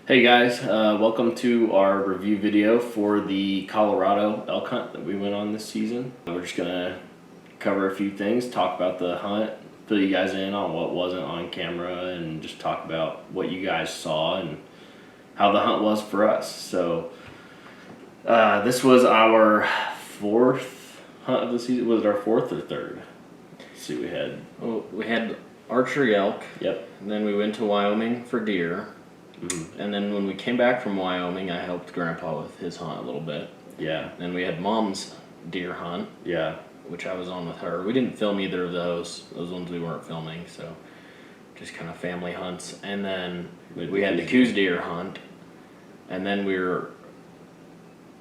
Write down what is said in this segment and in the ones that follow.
Hey guys, welcome to our review video for the Colorado elk hunt that we went on this season. We're just gonna cover a few things, talk about the hunt, fill you guys in on what wasn't on camera, and just talk about what you guys saw and how the hunt was for us. So, this was our fourth hunt of the season. Was it our fourth or third? Let's see, we had. Well, we had archery elk. Yep. And then we went to Wyoming for deer. Mm-hmm. And then when we came back from Wyoming, I helped Grandpa with his hunt a little bit. Yeah. Then we had Mom's deer hunt. Yeah. Which I was on with her. We didn't film either of those. Those ones we weren't filming, so just kind of family hunts. And then we had the Coos deer hunt. And then we were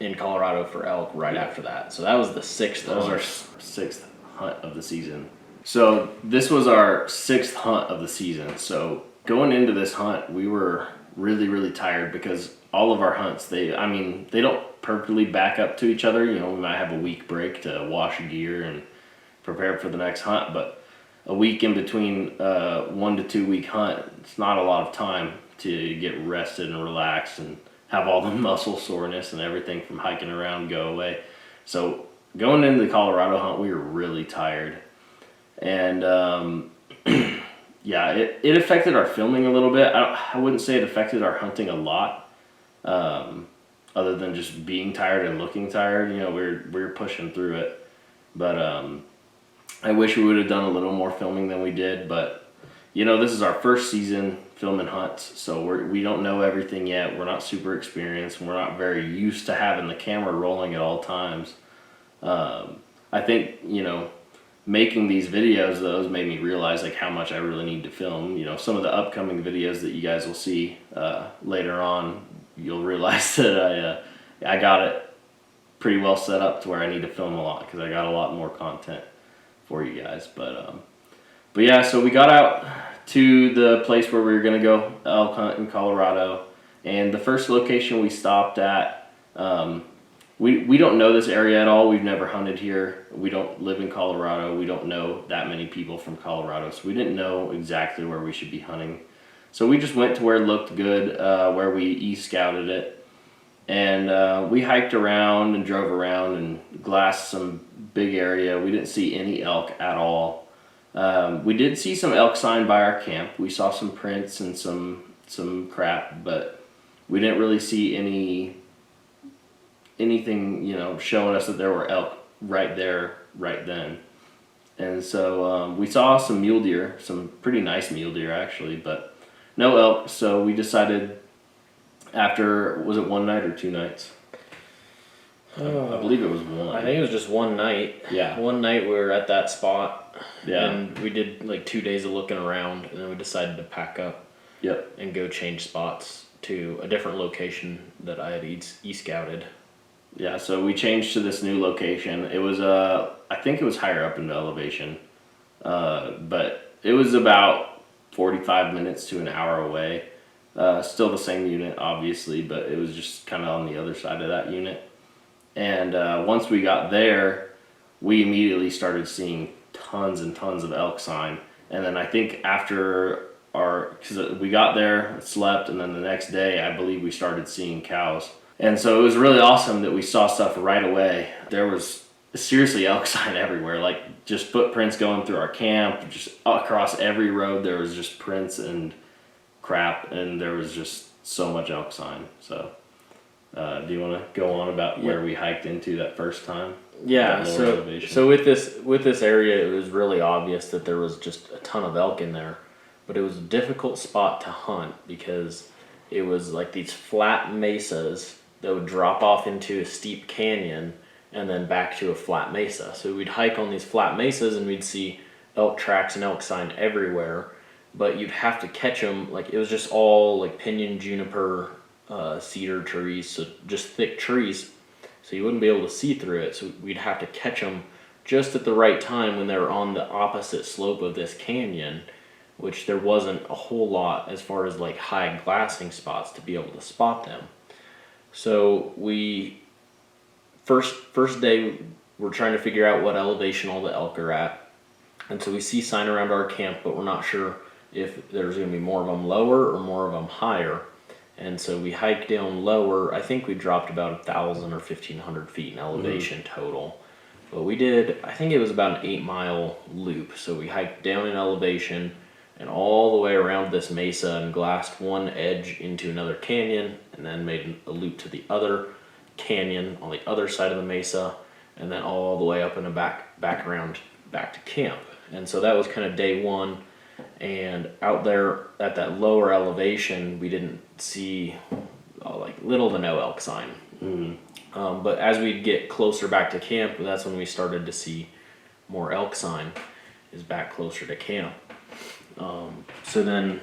in Colorado for elk right after that. So that was the sixth. That was our sixth hunt of the season. So this was our sixth hunt of the season. So going into this hunt, we were really tired because all of our hunts, they don't perfectly back up to each other. You know, we might have a week break to wash gear and prepare for the next hunt, but a week in between 1 to 2 week hunt, it's not a lot of time to get rested and relaxed and have all the muscle soreness and everything from hiking around go away. So going into the Colorado hunt, we were really tired. And yeah, it affected our filming a little bit. I wouldn't say it affected our hunting a lot, other than just being tired and looking tired. You know, we were pushing through it. But I wish we would have done a little more filming than we did. But, you know, this is our first season filming hunts, so we don't know everything yet. We're not super experienced. We're not very used to having the camera rolling at all times. I think, you know, making these videos, those made me realize like how much I really need to film. You know, some of the upcoming videos that you guys will see later on, you'll realize that I got it pretty well set up to where I need to film a lot because I got a lot more content for you guys. But yeah, so we got out to the place where we were gonna go elk hunt in Colorado, and the first location we stopped at. We don't know this area at all. We've never hunted here. We don't live in Colorado. We don't know that many people from Colorado, so we didn't know exactly where we should be hunting. So we just went to where it looked good, where we e-scouted it, and we hiked around and drove around and glassed some big area. We didn't see any elk at all. We did see some elk sign by our camp. We saw some prints and some crap, but we didn't really see anything, you know, showing us that there were elk right there, right then. And so we saw some mule deer, some pretty nice mule deer actually, but no elk. So we decided after, was it one night or 2 nights? I believe it was one. I think it was just one night. Yeah. One night we were at that spot. Yeah. And we did like 2 days of looking around, and then we decided to pack up. Yep. And go change spots to a different location that I had e-scouted. Yeah, so we changed to this new location. It was I think it was higher up in the elevation, but it was about 45 minutes to an hour away. Still the same unit, obviously, but it was just kind of on the other side of that unit. And once we got there, we immediately started seeing tons and tons of elk sign. And then I think after because we got there, slept, and then the next day, I believe we started seeing cows. And so it was really awesome that we saw stuff right away. There was seriously elk sign everywhere, like just footprints going through our camp, just across every road there was just prints and crap, and there was just so much elk sign. So do you want to go on about where we hiked into that first time? Yeah, so with this area, it was really obvious that there was just a ton of elk in there, but it was a difficult spot to hunt because it was like these flat mesas that would drop off into a steep canyon and then back to a flat mesa. So we'd hike on these flat mesas and we'd see elk tracks and elk sign everywhere, but you'd have to catch them. Like it was just all like pinyon, juniper, cedar trees, so just thick trees, so you wouldn't be able to see through it. So we'd have to catch them just at the right time when they were on the opposite slope of this canyon, which there wasn't a whole lot as far as like high glassing spots to be able to spot them. So we first day we're trying to figure out what elevation all the elk are at, and so we see sign around our camp, but we're not sure if there's going to be more of them lower or more of them higher. And so we hiked down lower. I think we dropped about 1,000 or 1,500 feet in elevation total. But we did, I think it was about an 8-mile loop. So we hiked down in elevation and all the way around this mesa and glassed one edge into another canyon, and then made a loop to the other canyon on the other side of the mesa, and then all the way up and back around back to camp. And so that was kind of day one. And out there at that lower elevation, we didn't see like little to no elk sign. But as we'd get closer back to camp, that's when we started to see more elk sign, is back closer to camp. So then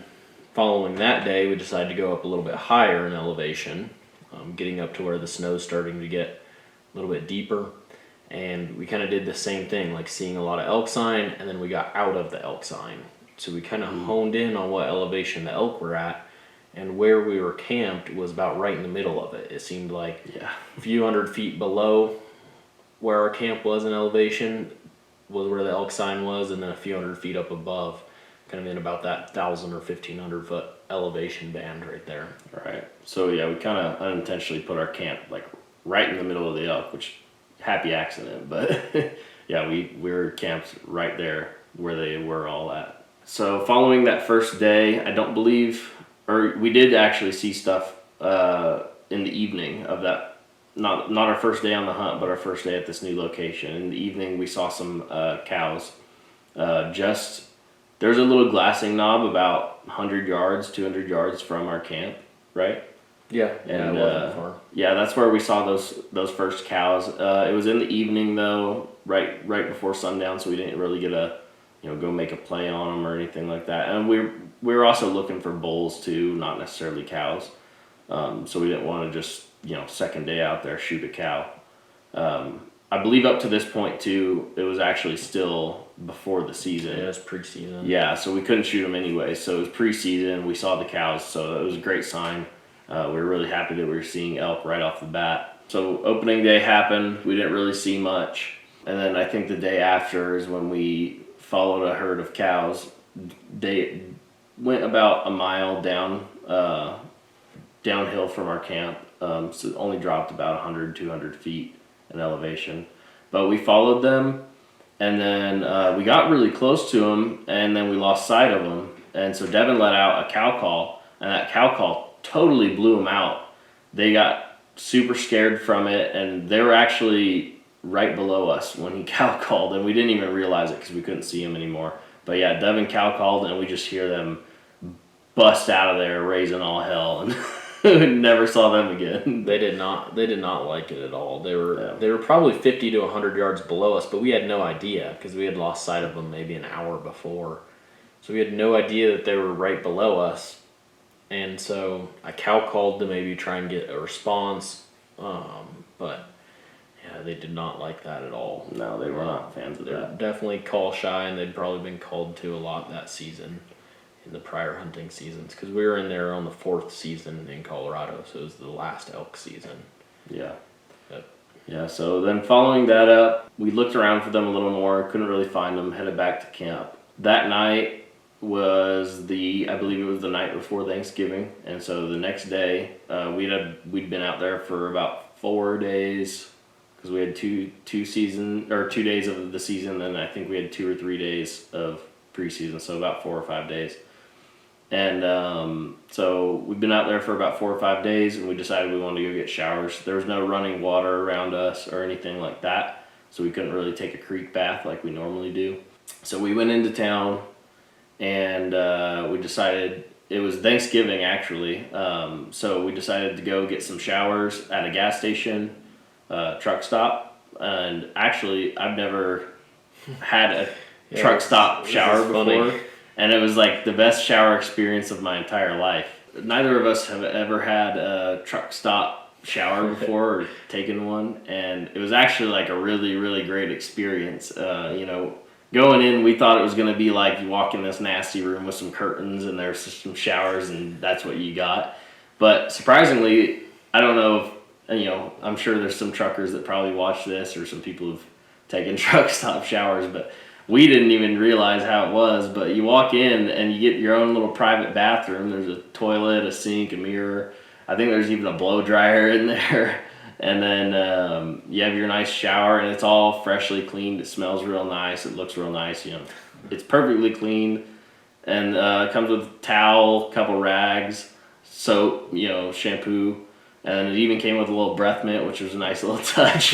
following that day, we decided to go up a little bit higher in elevation, getting up to where the snow's starting to get a little bit deeper. And we kind of did the same thing, like seeing a lot of elk sign, and then we got out of the elk sign. So we kind of honed in on what elevation the elk were at, and where we were camped was about right in the middle of it. It seemed like a few hundred feet below where our camp was in elevation was where the elk sign was, and then a few hundred feet up above, kind of in about that 1,000 or 1,500 foot elevation band right there. Right. So yeah, we kind of unintentionally put our camp like right in the middle of the elk, which happy accident, but yeah, we were camped right there where they were all at. So following that first day, I don't believe, or we did actually see stuff in the evening of that. Not our first day on the hunt, but our first day at this new location. In the evening, we saw some cows. There's a little glassing knob about 100 yards, 200 yards from our camp, right? Yeah, and it wasn't far. Yeah, that's where we saw those first cows. It was in the evening though, right before sundown, so we didn't really get a go make a play on them or anything like that. And we were also looking for bulls too, not necessarily cows. So we didn't want to just second day out there shoot a cow. I believe up to this point too, it was actually still before the season. Yeah, it was pre-season. Yeah, so we couldn't shoot them anyway. So it was pre-season. We saw the cows, so it was a great sign. We were really happy that we were seeing elk right off the bat. So opening day happened. We didn't really see much. And then I think the day after is when we followed a herd of cows. They went about a mile downhill from our camp. So it only dropped about 100, 200 feet in elevation. But we followed them, and then we got really close to them, and then we lost sight of them. And so Devin let out a cow call, and that cow call totally blew them out. They got super scared from it, and they were actually right below us when he cow called, and we didn't even realize it because we couldn't see him anymore. But yeah, Devin cow called, and we just hear them bust out of there, raising all hell, and never saw them again. They did not like it at all. They were probably 50 to 100 yards below us, but we had no idea because we had lost sight of them maybe an hour before. So we had no idea that they were right below us. And so I cow called to maybe try and get a response, but yeah, they did not like that at all. No, they were not fans of They're that. definitely call shy, and they'd probably been called to a lot that season, in the prior hunting seasons, because we were in there on the 4th season in Colorado, so it was the last elk season. Yeah. Yep. Yeah, so then following that up, we looked around for them a little more, couldn't really find them, headed back to camp. That night was I believe it was the night before Thanksgiving, and so the next day, we'd been out there for about 4 days, because we had two days of the season, and I think we had 2 or 3 days of preseason, so about 4 or 5 days. And so we've been out there for about 4 or 5 days, and we decided we wanted to go get showers. There was no running water around us or anything like that, so we couldn't really take a creek bath like we normally do. So we went into town, and we decided, it was Thanksgiving actually, so we decided to go get some showers at a gas station, truck stop. And actually, I've never had a truck stop shower before, and it was like the best shower experience of my entire life. Neither of us have ever had a truck stop shower before or taken one, and it was actually like a really, really great experience. Going in, we thought it was going to be like you walk in this nasty room with some curtains and there's some showers and that's what you got. But surprisingly, I don't know if, I'm sure there's some truckers that probably watch this, or some people who've taken truck stop showers, but we didn't even realize how it was. But you walk in and you get your own little private bathroom. There's a toilet, a sink, a mirror, I think there's even a blow dryer in there. And then you have your nice shower, and it's all freshly cleaned. It smells real nice. It looks real nice. It's perfectly clean, and it comes with towel, couple rags, soap, shampoo, and it even came with a little breath mint, which was a nice little touch.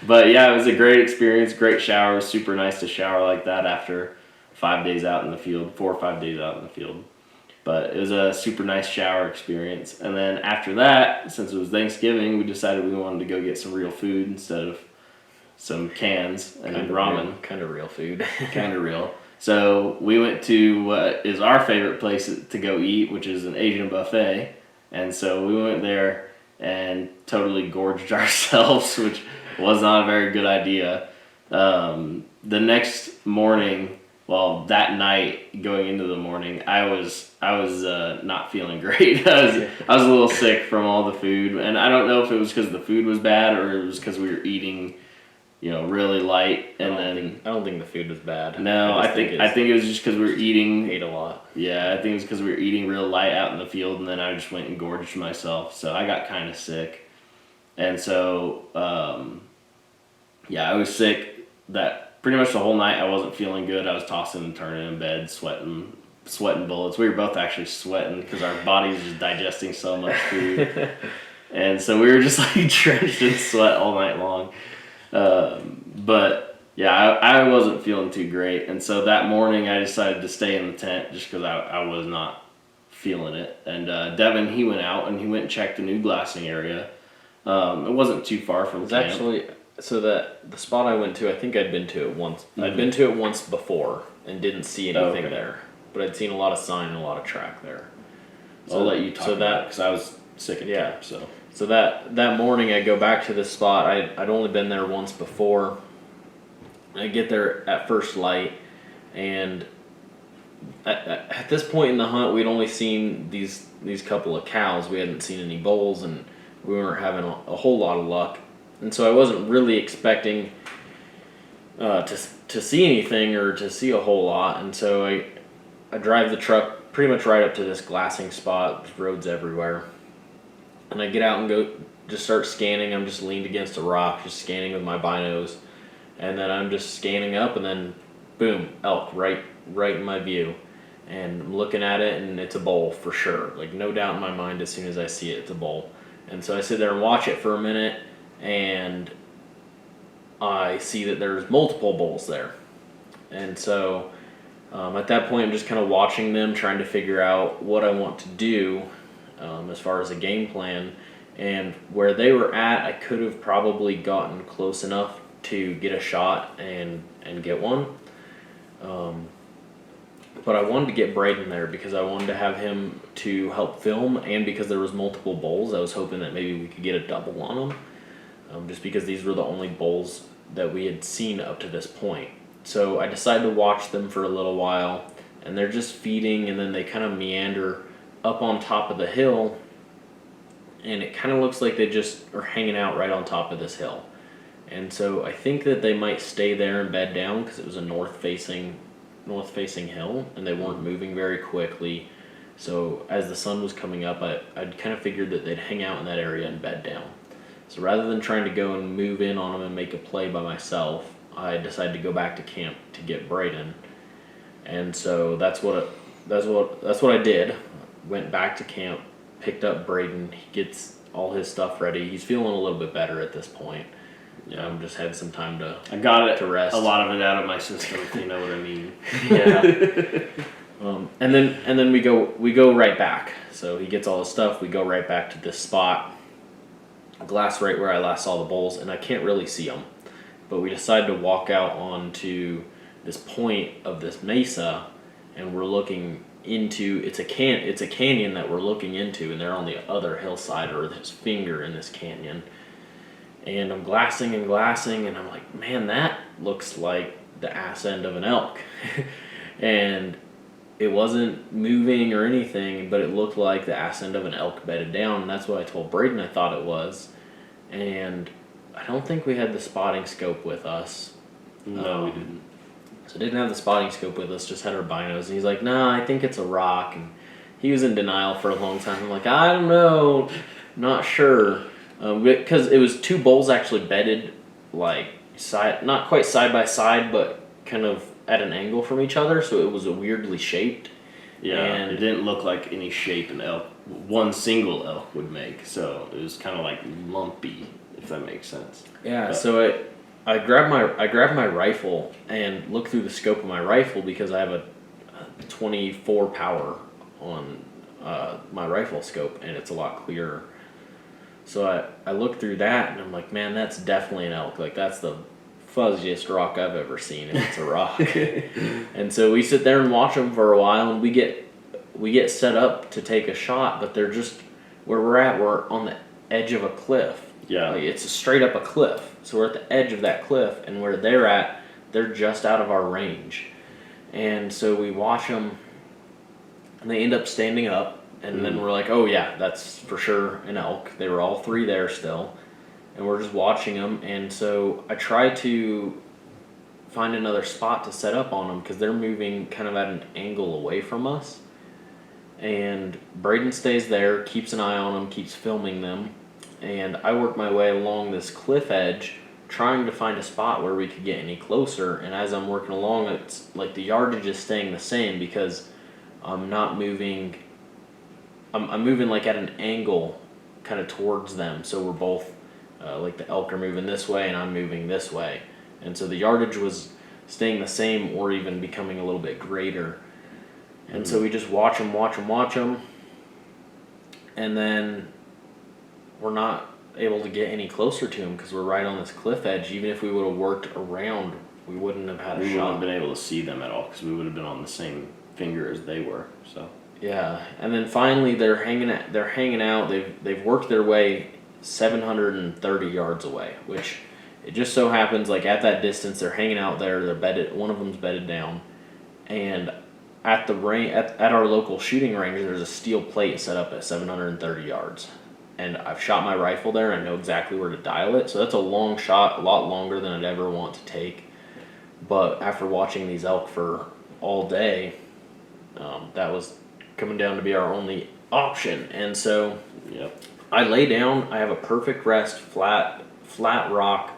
But yeah, it was a great experience. Great shower. It was super nice to shower like that after 5 days out in the field, 4 or 5 days out in the field. But it was a super nice shower experience. And then after that, since it was Thanksgiving, we decided we wanted to go get some real food instead of some cans and ramen. Kind of real food. Kind of real. So we went to what is our favorite place to go eat, which is an Asian buffet. And so we went there and totally gorged ourselves, which was not a very good idea. The next morning, well, that night going into the morning, I was not feeling great. I was a little sick from all the food, and I don't know if it was because the food was bad or it was because we were eating, really light. And I don't think the food was bad. No, I think it was just because we were eating. Ate a lot. Yeah, I think it was because we were eating real light out in the field, and then I just went and gorged myself. So I got kind of sick, and so I was sick that. Pretty much the whole night I wasn't feeling good. I was tossing and turning in bed, sweating bullets. We were both actually sweating because our bodies were just digesting so much food. And so we were just like drenched in sweat all night long. But yeah, I wasn't feeling too great. And so that morning I decided to stay in the tent just because I was not feeling it. And Devin, he went out and he went and checked the new glassing area. It wasn't too far from camp. Actually... So the spot I went to, I think I'd been to it once. Mm-hmm. I'd been to it once before and didn't see anything there, but I'd seen a lot of sign and a lot of track there. So I'll let you talk about it because I was sick at camp. So that morning I go back to this spot. I'd only been there once before. I get there at first light, and at this point in the hunt, we'd only seen these couple of cows. We hadn't seen any bulls, and we weren't having a whole lot of luck. And so I wasn't really expecting to see anything or to see a whole lot. And so I drive the truck pretty much right up to this glassing spot. There's roads everywhere. And I get out and go just start scanning. I'm just leaned against a rock, just scanning with my binos. And then I'm just scanning up, and then boom, elk right in my view. And I'm looking at it, and it's a bull for sure. Like, no doubt in my mind, as soon as I see it, it's a bull. And so I sit there and watch it for a minute, and I see that there's multiple bulls there. And so at that point, I'm just kind of watching them, trying to figure out what I want to do as far as a game plan. And where they were at, I could have probably gotten close enough to get a shot and get one. But I wanted to get Braden there because I wanted to have him to help film, and because there was multiple bulls, I was hoping that maybe we could get a double on them. Just because these were the only bulls that we had seen up to this point. So I decided to watch them for a little while, and they're just feeding, and then they kind of meander up on top of the hill, and it kind of looks like they just are hanging out right on top of this hill. And so I think that they might stay there and bed down because it was a north-facing hill, and they weren't moving very quickly. So as the sun was coming up, I'd kind of figured that they'd hang out in that area and bed down. So rather than trying to go and move in on them and make a play by myself, I decided to go back to camp to get Braden. And so that's what I did. Went back to camp, picked up Braden. He gets all his stuff ready. He's feeling a little bit better at this point. Yeah, just had some time to rest. A lot of it out of my system, if you know what I mean. Yeah. And then we go right back. So he gets all his stuff. We go right back to this spot. Glass right where I last saw the bulls, and I can't really see them. But we decided to walk out onto this point of this mesa, and we're looking into it's a canyon that we're looking into, and they're on the other hillside, or this finger in this canyon. And I'm glassing, and I'm like, man, that looks like the ass end of an elk. And it wasn't moving or anything, but it looked like the ass end of an elk bedded down, and that's what I told Braden I thought it was. And I don't think we had the spotting scope with us. No, we didn't. So didn't have the spotting scope with us, just had our binos. And he's like, nah, I think it's a rock. And he was in denial for a long time. I'm like, I don't know, not sure, because it was two bulls actually bedded like not quite side by side, but kind of at an angle from each other, so it was a weirdly shaped. Yeah, and it didn't look like any shape an elk, one single elk would make. So it was kind of like lumpy, if that makes sense. Yeah, but, so I grabbed my rifle and looked through the scope of my rifle because I have a 24 power on my rifle scope, and it's a lot clearer. So I looked through that, and I'm like, man, that's definitely an elk. Like, that's the fuzziest rock I've ever seen, and it's a rock. And so we sit there and watch them for a while, and we get set up to take a shot, but they're just where we're on the edge of a cliff. Yeah, like, it's straight up a cliff. So we're at the edge of that cliff, and where they're at, they're just out of our range. And so we watch them, and they end up standing up. And then we're like, oh yeah, that's for sure an elk. They were all three there still. And we're just watching them. And so I try to find another spot to set up on them because they're moving kind of at an angle away from us. And Braden stays there, keeps an eye on them, keeps filming them. And I work my way along this cliff edge trying to find a spot where we could get any closer. And as I'm working along, it's like the yardage is staying the same because I'm not moving... I'm moving like at an angle kind of towards them, so we're both like the elk are moving this way and I'm moving this way, and so the yardage was staying the same or even becoming a little bit greater. And so we just watch them, and then we're not able to get any closer to them because we're right on this cliff edge. Even if we would have worked around, we wouldn't have had a shot. We wouldn't have been able to see them at all because we would have been on the same finger as they were. So. Yeah, and then finally they're hanging out. They've worked their way 730 yards away, which it just so happens like at that distance they're hanging out there. They're bedded. One of them's bedded down, and at the at our local shooting range there's a steel plate set up at 730 yards, and I've shot my rifle there. I know exactly where to dial it. So that's a long shot, a lot longer than I'd ever want to take. But after watching these elk for all day, that was coming down to be our only option. And so I lay down. I have a perfect rest, flat rock,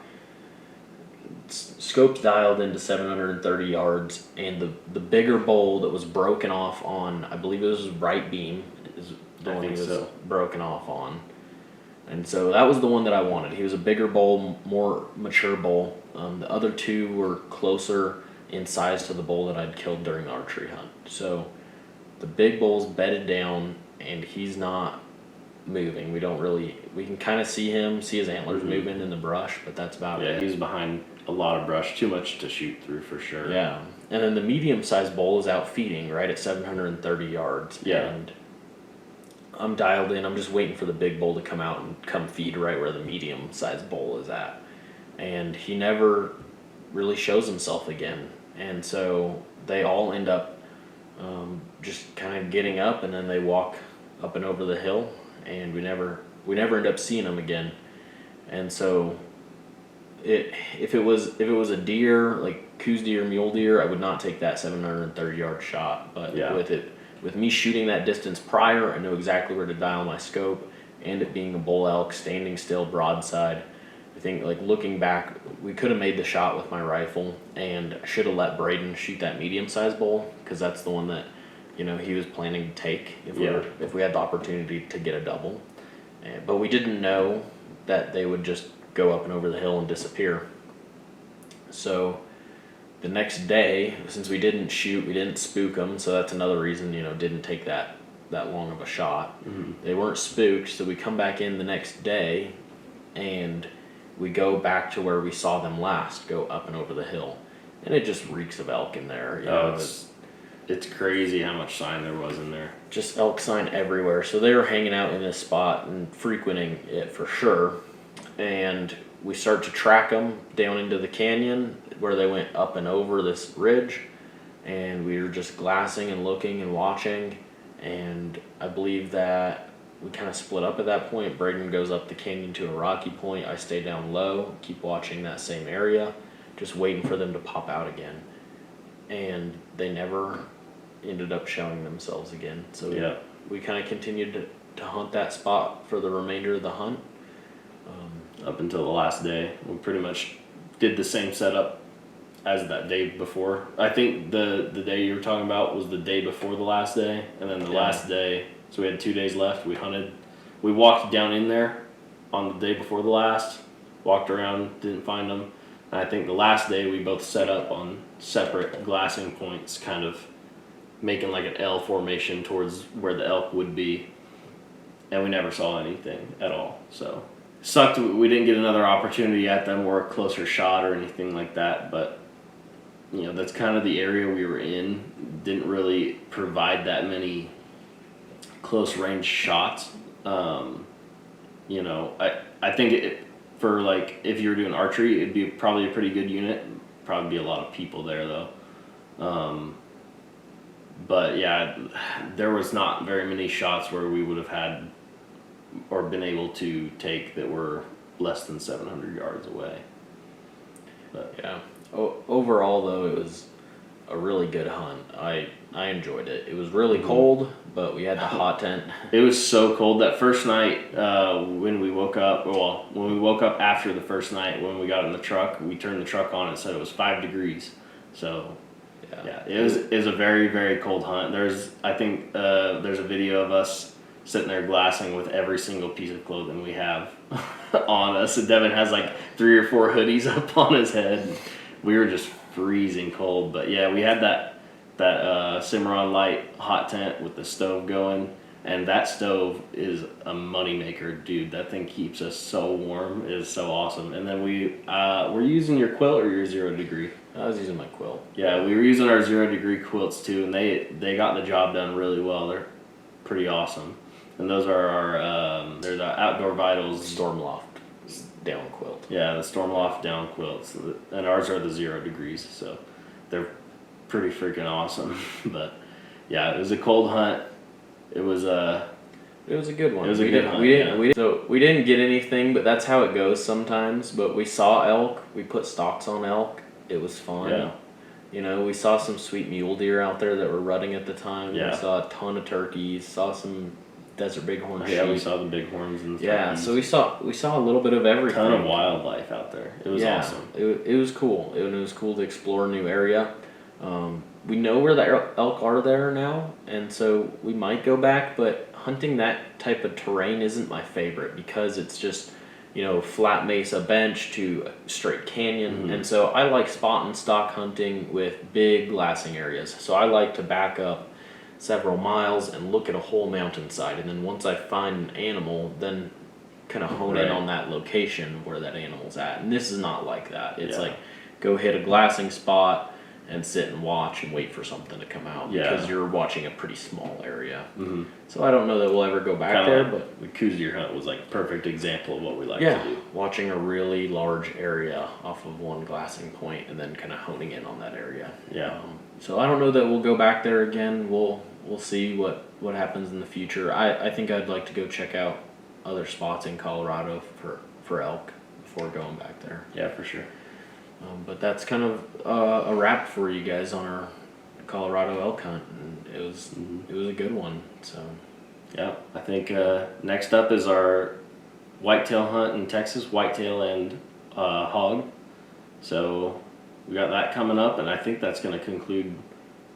scope's dialed into 730 yards, and the bigger bowl that was broken off on, I believe it was right beam, is the one he was broken off on. And so that was the one that I wanted. He was a bigger bowl, more mature bowl. The other two were closer in size to the bull that I'd killed during the archery hunt. So the big bull's bedded down and he's not moving. We can kind of see his antlers moving in the brush, but that's about it. Yeah, he's behind a lot of brush, too much to shoot through for sure. Yeah, and then the medium-sized bull is out feeding right at 730 yards. Yeah. And I'm dialed in. I'm just waiting for the big bull to come out and come feed right where the medium-sized bull is at. And he never really shows himself again. And so they all end up just kind of getting up, and then they walk up and over the hill, and we never end up seeing them again. And so if it was a deer, like coos deer, mule deer, I would not take that 730 yard shot. But with me shooting that distance prior, I know exactly where to dial my scope, and it being a bull elk standing still broadside, I think, like, looking back, we could have made the shot with my rifle, and I should have let Braden shoot that medium-sized bull because that's the one that, he was planning to take if we had the opportunity to get a double. But we didn't know that they would just go up and over the hill and disappear. So the next day, since we didn't shoot, we didn't spook them, so that's another reason, didn't take that long of a shot. Mm-hmm. They weren't spooked, so we come back in the next day, and we go back to where we saw them last, go up and over the hill. And it just reeks of elk in there. It's crazy how much sign there was in there. Just elk sign everywhere. So they were hanging out in this spot and frequenting it for sure. And we start to track them down into the canyon where they went up and over this ridge. And we were just glassing and looking and watching. And I believe that we kind of split up at that point. Braden goes up the canyon to a rocky point. I stay down low, keep watching that same area, just waiting for them to pop out again. And they never ended up showing themselves again. So we kind of continued to hunt that spot for the remainder of the hunt. Up until the last day, we pretty much did the same setup as that day before. I think the day you were talking about was the day before the last day, and then the last day, so we had 2 days left. We hunted, we walked down in there on the day before the last, walked around, didn't find them. And I think the last day we both set up on separate glassing points, kind of making like an L formation towards where the elk would be, and we never saw anything at all. So sucked we didn't get another opportunity at them or a closer shot or anything like that, but you know, that's kind of the area we were in. Didn't really provide that many close range shots. You know, I think for like if you were doing archery, it'd be probably a pretty good unit. Probably be a lot of people there though. But yeah, there was not very many shots where we would have had or been able to take that were less than 700 yards away. But yeah. Overall, though, it was a really good hunt. I enjoyed it. It was really cold, but we had the hot tent. It was so cold that first night when we woke up. Well, when we woke up after the first night, when we got in the truck, we turned the truck on and said it was 5 degrees. So yeah, it was a very, very cold hunt. I think there's a video of us sitting there glassing with every single piece of clothing we have on us. And Devin has like 3 or 4 hoodies up on his head. We were just freezing cold. But yeah, we had that Cimarron Light hot tent with the stove going. And that stove is a moneymaker, dude. That thing keeps us so warm. It is so awesome. And then were you using your quilt or your 0 degree? I was using my quilt. Yeah, we were using our 0 degree quilts too, and they got the job done really well. They're pretty awesome. And those are our they're the Outdoor Vitals Stormloft down quilt. Yeah, the Stormloft down quilts, and ours are the 0 degrees, so they're pretty freaking awesome. But yeah, it was a cold hunt. It was a good one. It was a good hunt. So we didn't get anything, but that's how it goes sometimes. But we saw elk. We put stalks on elk. It was fun. Yeah. You know, we saw some sweet mule deer out there that were rutting at the time. Yeah. We saw a ton of turkeys. Saw some desert bighorn sheep. Yeah, we saw the bighorns and so we saw a little bit of everything. A ton of wildlife out there. It was awesome. It was cool. It was cool to explore a new area. We know where the elk are there now, and so we might go back, but hunting that type of terrain isn't my favorite because it's just, you know, flat mesa bench to a straight canyon. And so I like spot and stock hunting with big glassing areas. So I like to back up several miles and look at a whole mountainside, and then once I find an animal, then kind of hone in on that location where that animal's at. And this is not like that. It's like go hit a glassing spot and sit and watch and wait for something to come out because you're watching a pretty small area. So I don't know that we'll ever go back there, but the Cousier hunt was like a perfect example of what we like to do. Watching a really large area off of one glassing point and then kind of honing in on that area. So I don't know that we'll go back there again. We'll see what happens in the future. I think I'd like to go check out other spots in Colorado for elk before going back there. Yeah, for sure. But that's kind of a wrap for you guys on our Colorado elk hunt, and it was a good one. So yeah, I think next up is our whitetail hunt in Texas, whitetail and hog. So we got that coming up, and I think that's going to conclude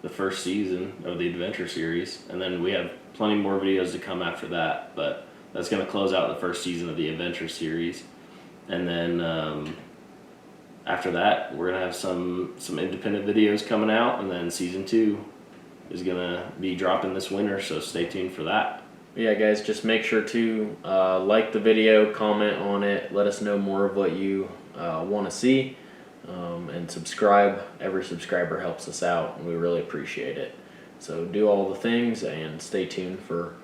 the first season of the adventure series, and then we have plenty more videos to come after that. But that's going to close out the first season of the adventure series, and then after that, we're gonna have some independent videos coming out, and then season 2 is gonna be dropping this winter. So stay tuned for that. Yeah, guys, just make sure to like the video, comment on it, let us know more of what you want to see, and subscribe. Every subscriber helps us out, and we really appreciate it. So do all the things and stay tuned for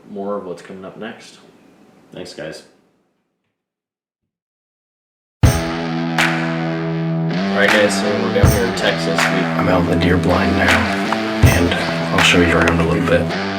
more of what's coming up next. Thanks, guys. Alright guys, so we're down here in Texas. I'm out in the deer blind now, and I'll show you around a little bit.